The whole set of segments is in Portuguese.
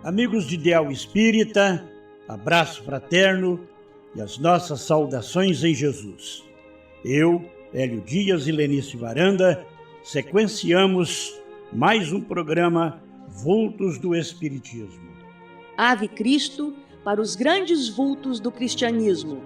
Amigos de Ideal Espírita, abraço fraterno e as nossas saudações em Jesus. Eu, Hélio Dias e Lenice Varanda, sequenciamos mais um programa Vultos do Espiritismo. Ave Cristo para os grandes vultos do cristianismo.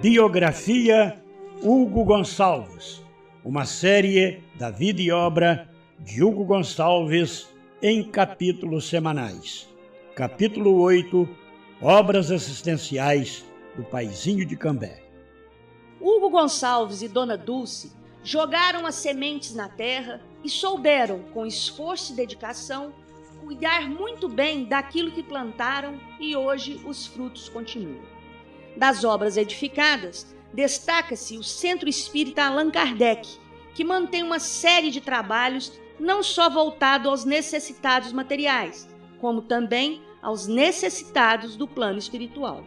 Biografia Hugo Gonçalves, uma série da vida e obra de Hugo Gonçalves em capítulos semanais. Capítulo 8, Obras Assistenciais do Paizinho de Cambé. Hugo Gonçalves e Dona Dulce jogaram as sementes na terra e souberam, com esforço e dedicação, cuidar muito bem daquilo que plantaram e hoje os frutos continuam. Das obras edificadas, destaca-se o Centro Espírita Allan Kardec, que mantém uma série de trabalhos não só voltado aos necessitados materiais, como também aos necessitados do plano espiritual.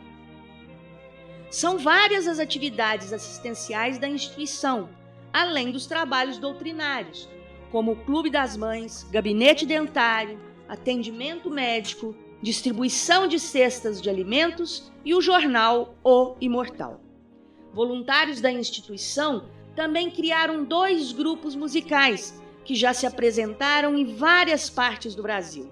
São várias as atividades assistenciais da instituição, além dos trabalhos doutrinários, como o Clube das Mães, gabinete dentário, atendimento médico, distribuição de cestas de alimentos e o jornal O Imortal. Voluntários da instituição também criaram 2 grupos musicais que já se apresentaram em várias partes do Brasil.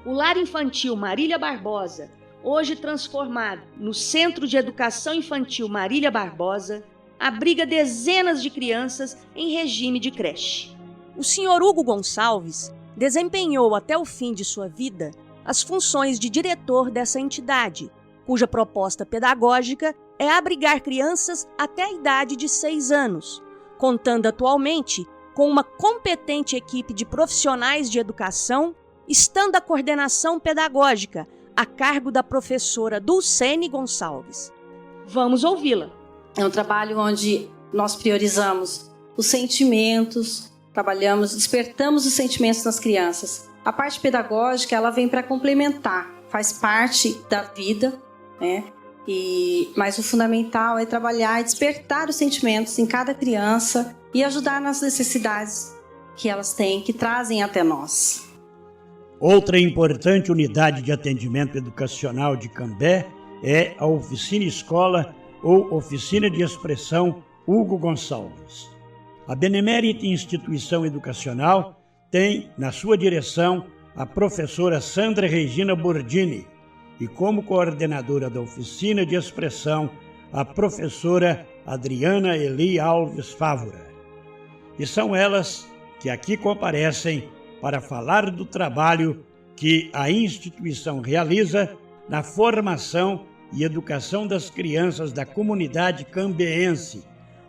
O Lar Infantil Marília Barbosa, hoje transformado no Centro de Educação Infantil Marília Barbosa, abriga dezenas de crianças em regime de creche. O Sr. Hugo Gonçalves desempenhou até o fim de sua vida as funções de diretor dessa entidade, cuja proposta pedagógica é abrigar crianças até a idade de 6 anos, contando atualmente com uma competente equipe de profissionais de educação, estando a coordenação pedagógica a cargo da professora Dulcene Gonçalves. Vamos ouvi-la. É um trabalho onde nós priorizamos os sentimentos, despertamos os sentimentos nas crianças. A parte pedagógica, ela vem para complementar, faz parte da vida, né? Mas o fundamental é trabalhar e despertar os sentimentos em cada criança e ajudar nas necessidades que elas têm, que trazem até nós. Outra importante unidade de atendimento educacional de Cambé é a Oficina Escola ou Oficina de Expressão Hugo Gonçalves. A benemérita instituição educacional tem na sua direção a professora Sandra Regina Bordini e como coordenadora da Oficina de Expressão a professora Adriana Eli Alves Fávora. E são elas que aqui comparecem para falar do trabalho que a instituição realiza na formação e educação das crianças da comunidade cambeense,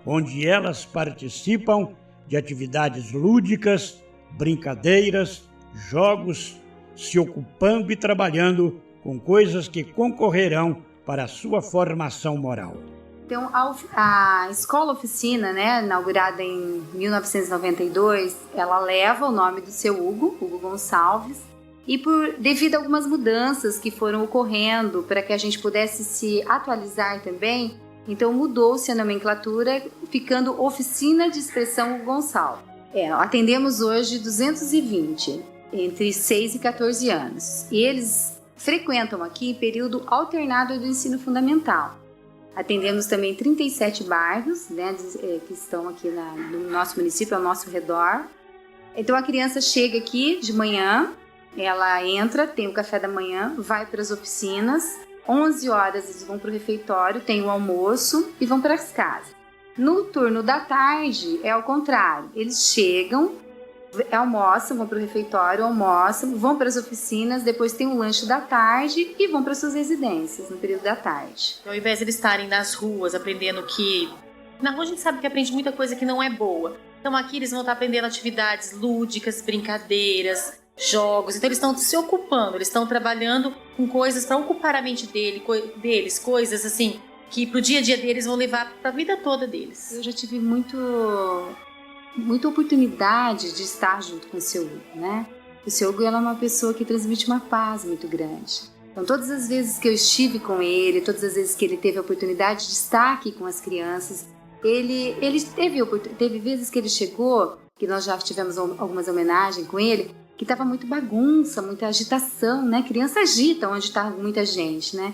onde elas participam de atividades lúdicas, brincadeiras, jogos, se ocupando e trabalhando com coisas que concorrerão para a sua formação moral. Então, a escola oficina, inaugurada em 1992, ela leva o nome do seu Hugo Gonçalves, e devido a algumas mudanças que foram ocorrendo para que a gente pudesse se atualizar também, então mudou-se a nomenclatura, ficando Oficina de Expressão Hugo Gonçalves. Atendemos hoje 220, entre 6 e 14 anos, e eles frequentam aqui período alternado do ensino fundamental. Atendemos também 37 bairros, que estão aqui no nosso município, ao nosso redor. Então a criança chega aqui de manhã, ela entra, tem o café da manhã, vai para as oficinas, 11 horas eles vão para o refeitório, tem o almoço e vão para as casas. No turno da tarde é ao contrário, eles chegam, almoçam, vão para o refeitório, almoçam, vão para as oficinas, depois tem o lanche da tarde e vão para suas residências no período da tarde. Ao invés de eles estarem nas ruas aprendendo que... Na rua a gente sabe que aprende muita coisa que não é boa. Então aqui eles vão estar aprendendo atividades lúdicas, brincadeiras, jogos. Então eles estão se ocupando, eles estão trabalhando com coisas para ocupar a mente deles, coisas assim que pro dia a dia deles vão levar para a vida toda deles. Eu já tive muita oportunidade de estar junto com o seu Hugo, O seu Hugo é uma pessoa que transmite uma paz muito grande. Então, todas as vezes que eu estive com ele, todas as vezes que ele teve a oportunidade de estar aqui com as crianças, ele teve vezes que ele chegou, que nós já tivemos algumas homenagens com ele, que estava muito bagunça, muita agitação, né? Criança agita onde está muita gente, né?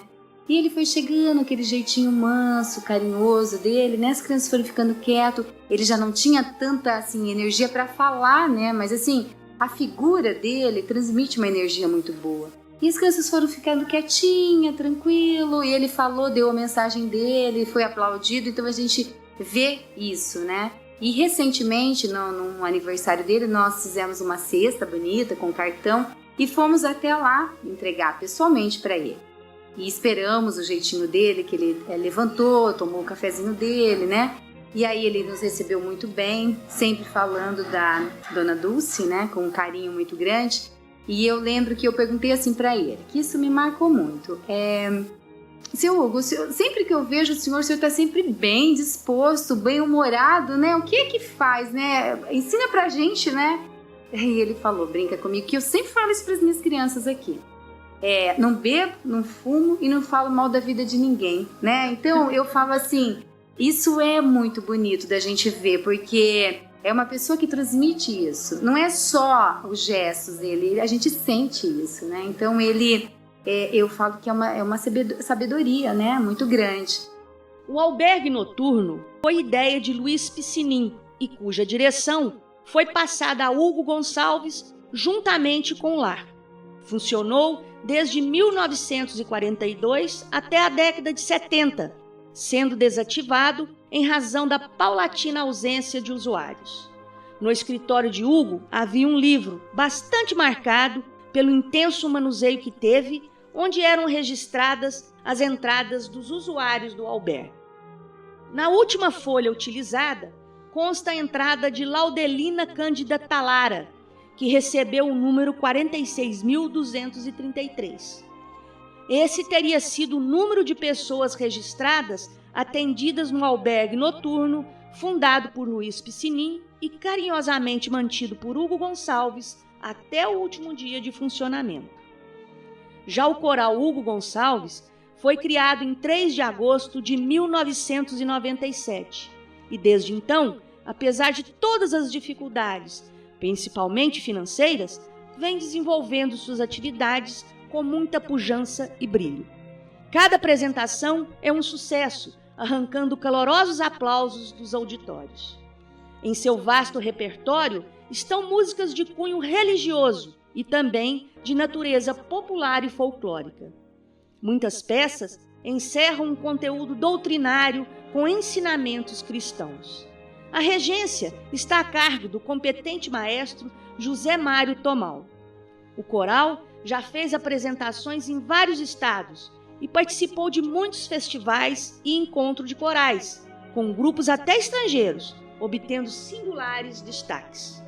E ele foi chegando, aquele jeitinho manso, carinhoso dele, né? As crianças foram ficando quietas, ele já não tinha tanta, assim, energia para falar, né? Mas, assim, a figura dele transmite uma energia muito boa. E as crianças foram ficando quietinha, tranquilo, e ele falou, deu a mensagem dele, foi aplaudido, então a gente vê isso, né? E recentemente, no aniversário dele, nós fizemos uma cesta bonita com cartão e fomos até lá entregar pessoalmente para ele. E esperamos o jeitinho dele, que ele levantou, tomou o cafezinho dele, né? E aí ele nos recebeu muito bem, sempre falando da Dona Dulce, né? Com um carinho muito grande. E eu lembro que eu perguntei assim para ele, que isso me marcou muito. Seu Hugo, sempre que eu vejo o senhor está sempre bem disposto, bem-humorado, né? O que é que faz, né? Ensina pra gente, né? E ele falou, brinca comigo, que eu sempre falo isso pras minhas crianças aqui. Não bebo, não fumo e não falo mal da vida de ninguém, né? Então eu falo assim, isso é muito bonito da gente ver, porque é uma pessoa que transmite isso. Não é só os gestos dele, a gente sente isso, né? Então eu falo que é uma sabedoria, né? Muito grande. O albergue noturno foi ideia de Luiz Piscinin e cuja direção foi passada a Hugo Gonçalves juntamente com o lar. Funcionou desde 1942 até a década de 70, sendo desativado em razão da paulatina ausência de usuários. No escritório de Hugo havia um livro bastante marcado pelo intenso manuseio que teve, onde eram registradas as entradas dos usuários do albergue. Na última folha utilizada, consta a entrada de Laudelina Cândida Talara, que recebeu o número 46.233. Esse teria sido o número de pessoas registradas atendidas no albergue noturno fundado por Luiz Piscinin e carinhosamente mantido por Hugo Gonçalves até o último dia de funcionamento. Já o Coral Hugo Gonçalves foi criado em 3 de agosto de 1997 e desde então, apesar de todas as dificuldades, principalmente financeiras, vem desenvolvendo suas atividades com muita pujança e brilho. Cada apresentação é um sucesso, arrancando calorosos aplausos dos auditórios. Em seu vasto repertório estão músicas de cunho religioso e também de natureza popular e folclórica. Muitas peças encerram um conteúdo doutrinário com ensinamentos cristãos. A regência está a cargo do competente maestro José Mário Tomal. O coral já fez apresentações em vários estados e participou de muitos festivais e encontros de corais, com grupos até estrangeiros, obtendo singulares destaques.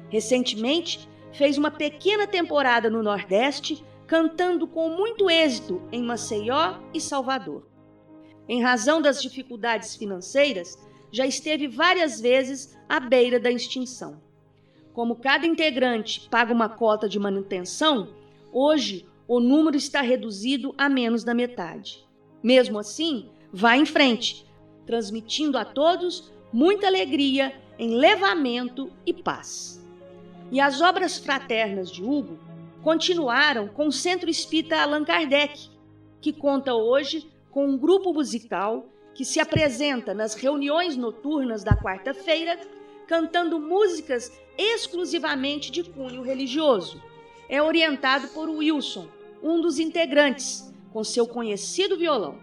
Recentemente, fez uma pequena temporada no Nordeste, cantando com muito êxito em Maceió e Salvador. Em razão das dificuldades financeiras, já esteve várias vezes à beira da extinção. Como cada integrante paga uma cota de manutenção, hoje o número está reduzido a menos da metade. Mesmo assim, vai em frente, transmitindo a todos muita alegria, enlevamento e paz. E as obras fraternas de Hugo continuaram com o Centro Espírita Allan Kardec, que conta hoje com um grupo musical que se apresenta nas reuniões noturnas da quarta-feira, cantando músicas exclusivamente de cunho religioso. É orientado por Wilson, um dos integrantes, com seu conhecido violão.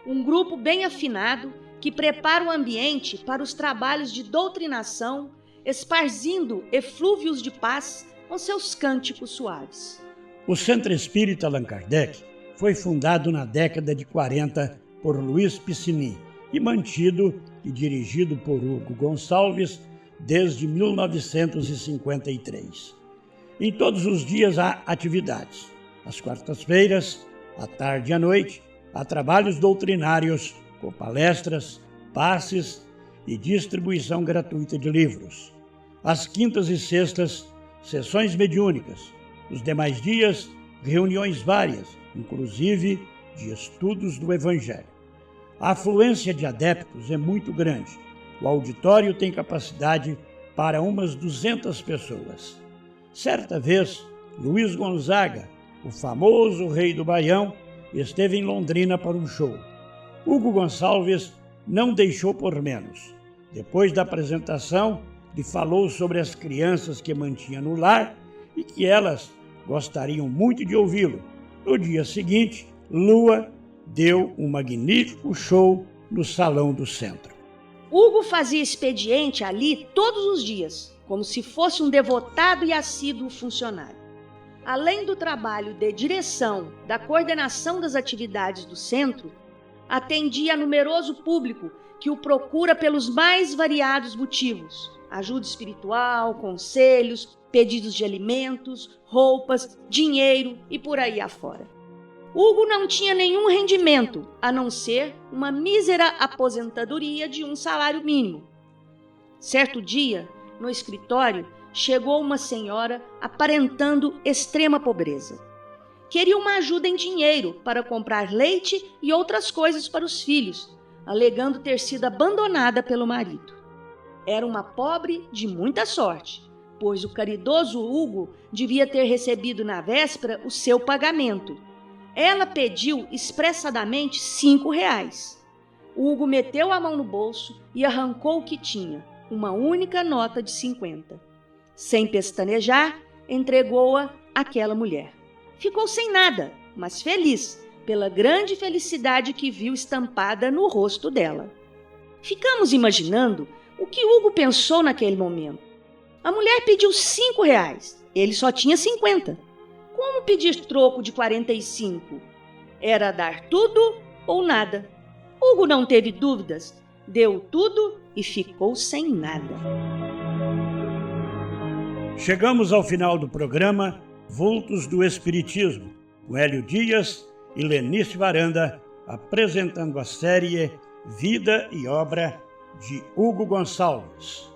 Um grupo bem afinado que prepara o ambiente para os trabalhos de doutrinação, esparzindo eflúvios de paz com seus cânticos suaves. O Centro Espírita Allan Kardec foi fundado na década de 40 por Luiz Piscinin e mantido e dirigido por Hugo Gonçalves desde 1953. Em todos os dias há atividades. Às quartas-feiras, à tarde e à noite, há trabalhos doutrinários com palestras, passes e distribuição gratuita de livros. Às quintas e sextas, sessões mediúnicas. Os demais dias, reuniões várias, inclusive de estudos do Evangelho. A afluência de adeptos é muito grande O auditório tem capacidade para umas 200 pessoas. Certa vez, Luiz Gonzaga, o famoso rei do Baião, esteve em Londrina para um show. Hugo Gonçalves não deixou por menos. Depois da apresentação, lhe falou sobre as crianças que mantinha no lar e que elas gostariam muito de ouvi-lo. No dia seguinte, Lua deu um magnífico show no Salão do Centro. Hugo fazia expediente ali todos os dias, como se fosse um devotado e assíduo funcionário. Além do trabalho de direção, da coordenação das atividades do centro, atendia a numeroso público que o procura pelos mais variados motivos: ajuda espiritual, conselhos, pedidos de alimentos, roupas, dinheiro e por aí afora. Hugo não tinha nenhum rendimento, a não ser uma mísera aposentadoria de um salário mínimo. Certo dia, no escritório, chegou uma senhora aparentando extrema pobreza. Queria uma ajuda em dinheiro para comprar leite e outras coisas para os filhos, alegando ter sido abandonada pelo marido. Era uma pobre de muita sorte, pois o caridoso Hugo devia ter recebido na véspera o seu pagamento. Ela pediu expressadamente R$5. Hugo meteu a mão no bolso e arrancou o que tinha, uma única nota de 50. Sem pestanejar, entregou-a àquela mulher. Ficou sem nada, mas feliz, pela grande felicidade que viu estampada no rosto dela. Ficamos imaginando o que Hugo pensou naquele momento. A mulher pediu R$5, ele só tinha 50. Como pedir troco de 45? Era dar tudo ou nada. Hugo não teve dúvidas, deu tudo e ficou sem nada. Chegamos ao final do programa Vultos do Espiritismo, com Hélio Dias e Lenice Varanda, apresentando a série Vida e Obra de Hugo Gonçalves.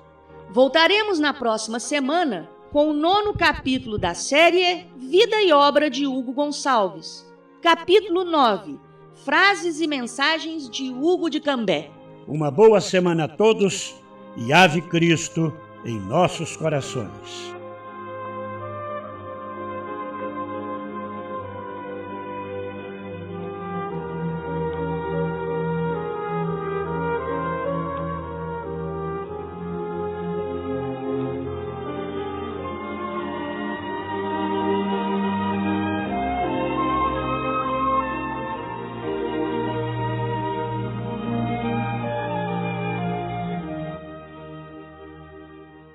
Voltaremos na próxima semana com o 9º capítulo da série Vida e Obra de Hugo Gonçalves. Capítulo 9, Frases e Mensagens de Hugo de Cambé. Uma boa semana a todos e Ave Cristo em nossos corações.